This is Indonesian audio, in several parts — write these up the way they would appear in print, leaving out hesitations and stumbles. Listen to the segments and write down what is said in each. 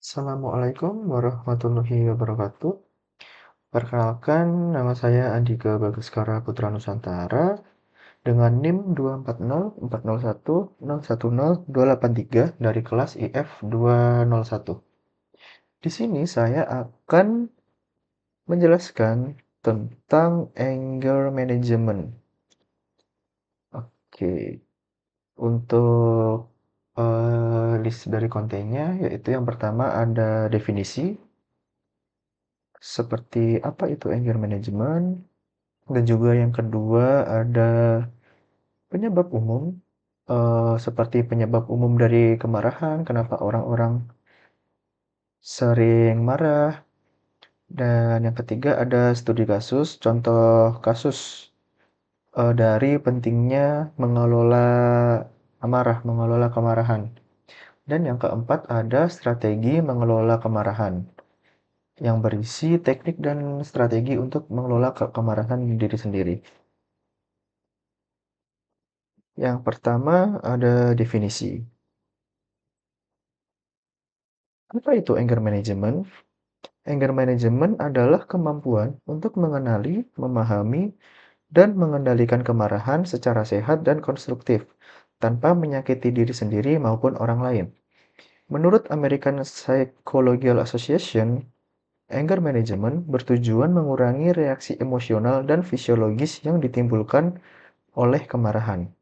Assalamualaikum warahmatullahi wabarakatuh. Perkenalkan, nama saya Andika Baguskara Putra Nusantara dengan NIM 2404010010283 dari kelas IF 201. Di sini saya akan menjelaskan tentang anger management. Oke, untuk list dari kontennya, yaitu yang pertama ada definisi, seperti apa itu anger management, dan juga yang kedua ada penyebab umum, seperti penyebab umum dari kemarahan, kenapa orang-orang sering marah, dan yang ketiga ada studi kasus, contoh kasus dari pentingnya mengelola amarah, mengelola kemarahan. Dan yang keempat ada strategi mengelola kemarahan, yang berisi teknik dan strategi untuk mengelola kemarahan diri sendiri. Yang pertama ada definisi. Apa itu anger management? Anger management adalah kemampuan untuk mengenali, memahami, dan mengendalikan kemarahan secara sehat dan konstruktif, tanpa menyakiti diri sendiri maupun orang lain. Menurut American Psychological Association, anger management bertujuan mengurangi reaksi emosional dan fisiologis yang ditimbulkan oleh kemarahan.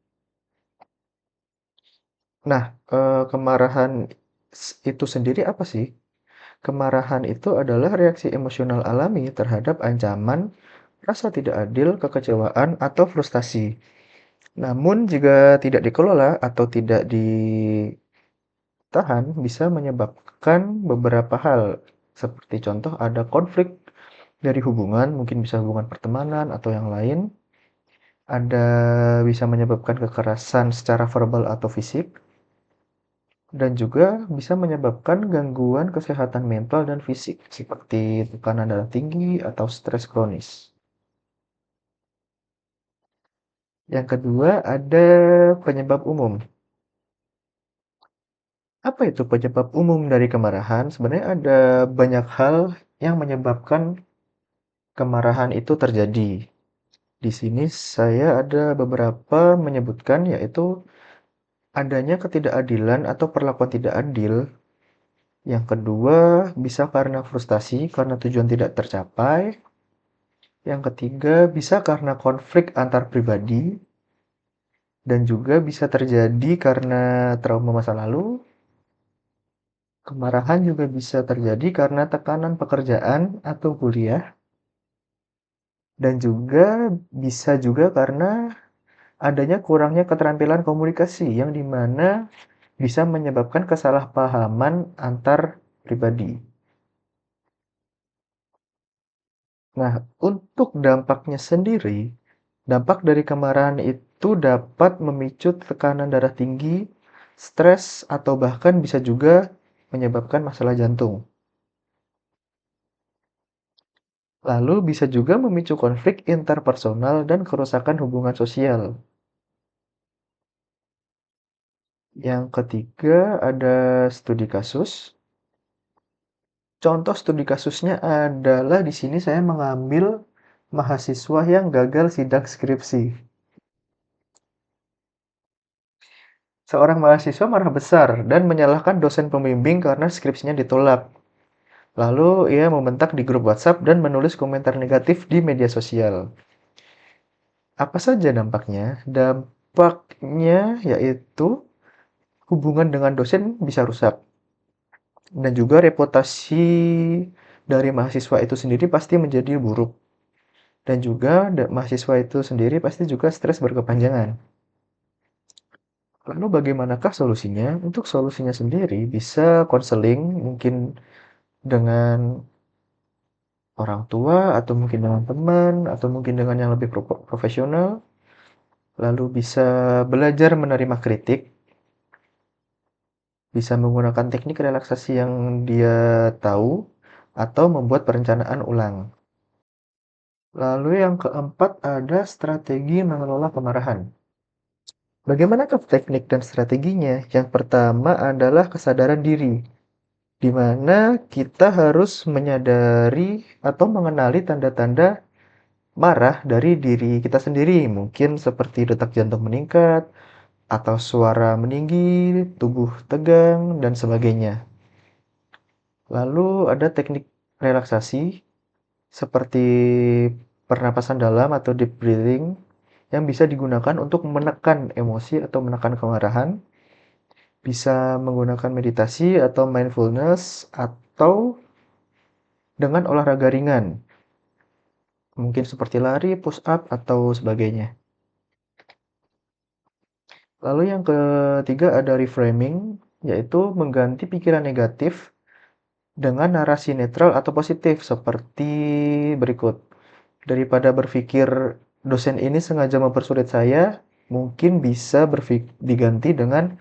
Nah, kemarahan itu sendiri apa sih? Kemarahan itu adalah reaksi emosional alami terhadap ancaman, rasa tidak adil, kekecewaan, atau frustasi. Namun, jika tidak dikelola atau tidak ditahan, bisa menyebabkan beberapa hal. Seperti contoh, ada konflik dari hubungan, mungkin bisa hubungan pertemanan atau yang lain. Ada bisa menyebabkan kekerasan secara verbal atau fisik. Dan juga bisa menyebabkan gangguan kesehatan mental dan fisik, seperti tekanan darah tinggi atau stres kronis. Yang kedua, ada penyebab umum. Apa itu penyebab umum dari kemarahan? Sebenarnya ada banyak hal yang menyebabkan kemarahan itu terjadi. Di sini saya ada beberapa menyebutkan, yaitu adanya ketidakadilan atau perlakuan tidak adil. Yang kedua, bisa karena frustasi karena tujuan tidak tercapai. Yang ketiga, bisa karena konflik antar pribadi. Dan juga bisa terjadi karena trauma masa lalu. Kemarahan juga bisa terjadi karena tekanan pekerjaan atau kuliah. Dan juga bisa juga karena adanya kurangnya keterampilan komunikasi yang dimana bisa menyebabkan kesalahpahaman antar pribadi. Nah, untuk dampaknya sendiri, dampak dari kemarahan itu dapat memicu tekanan darah tinggi, stres, atau bahkan bisa juga menyebabkan masalah jantung. Lalu bisa juga memicu konflik interpersonal dan kerusakan hubungan sosial. Yang ketiga ada studi kasus. Contoh studi kasusnya adalah di sini saya mengambil mahasiswa yang gagal sidang skripsi. Seorang mahasiswa marah besar dan menyalahkan dosen pembimbing karena skripsinya ditolak. Lalu ia membentak di grup WhatsApp dan menulis komentar negatif di media sosial. Apa saja dampaknya? Dampaknya yaitu hubungan dengan dosen bisa rusak. Dan juga reputasi dari mahasiswa itu sendiri pasti menjadi buruk. Dan juga mahasiswa itu sendiri pasti juga stres berkepanjangan. Lalu bagaimanakah solusinya? Untuk solusinya sendiri bisa konseling, mungkin dengan orang tua, atau mungkin dengan teman, atau mungkin dengan yang lebih profesional. Lalu bisa belajar menerima kritik, bisa menggunakan teknik relaksasi yang dia tahu, atau membuat perencanaan ulang. Lalu yang keempat ada strategi mengelola kemarahan. Bagaimanakah teknik dan strateginya? Yang pertama adalah kesadaran diri, di mana kita harus menyadari atau mengenali tanda-tanda marah dari diri kita sendiri. Mungkin seperti detak jantung meningkat, atau suara meninggi, tubuh tegang, dan sebagainya. Lalu ada teknik relaksasi seperti pernapasan dalam atau deep breathing yang bisa digunakan untuk menekan emosi atau menekan kemarahan. Bisa menggunakan meditasi atau mindfulness atau dengan olahraga ringan. Mungkin seperti lari, push up, atau sebagainya. Lalu yang ketiga ada reframing, yaitu mengganti pikiran negatif dengan narasi netral atau positif seperti berikut. Daripada berpikir dosen ini sengaja mempersulit saya, mungkin bisa diganti dengan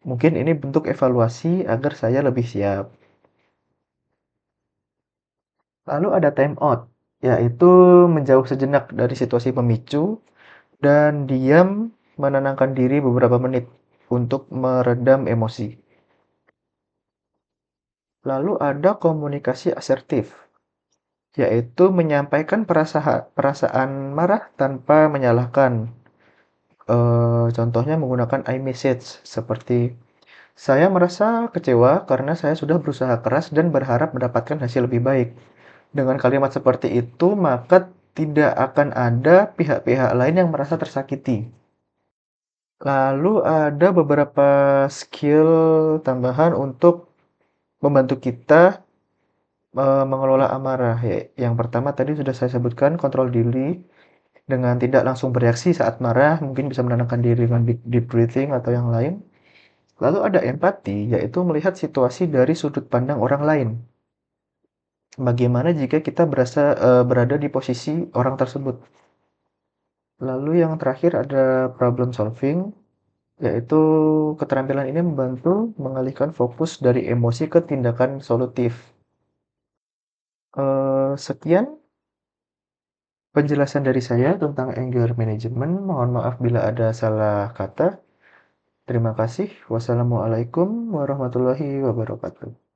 mungkin ini bentuk evaluasi agar saya lebih siap. Lalu ada time out, yaitu menjauh sejenak dari situasi pemicu dan diam menenangkan diri beberapa menit untuk meredam emosi. Lalu ada komunikasi asertif, yaitu menyampaikan perasaan marah tanpa menyalahkan. Contohnya menggunakan iMessage seperti saya merasa kecewa karena saya sudah berusaha keras dan berharap mendapatkan hasil lebih baik. Dengan kalimat seperti itu, maka tidak akan ada pihak-pihak lain yang merasa tersakiti. Lalu ada beberapa skill tambahan untuk membantu kita mengelola amarah. Yang pertama tadi sudah saya sebutkan, kontrol diri dengan tidak langsung bereaksi saat marah, mungkin bisa menenangkan diri dengan deep breathing atau yang lain. Lalu ada empati, yaitu melihat situasi dari sudut pandang orang lain. Bagaimana jika kita berada di posisi orang tersebut? Lalu yang terakhir ada problem solving, yaitu keterampilan ini membantu mengalihkan fokus dari emosi ke tindakan solutif. Sekian penjelasan dari saya tentang anger management. Mohon maaf bila ada salah kata. Terima kasih. Wassalamualaikum warahmatullahi wabarakatuh.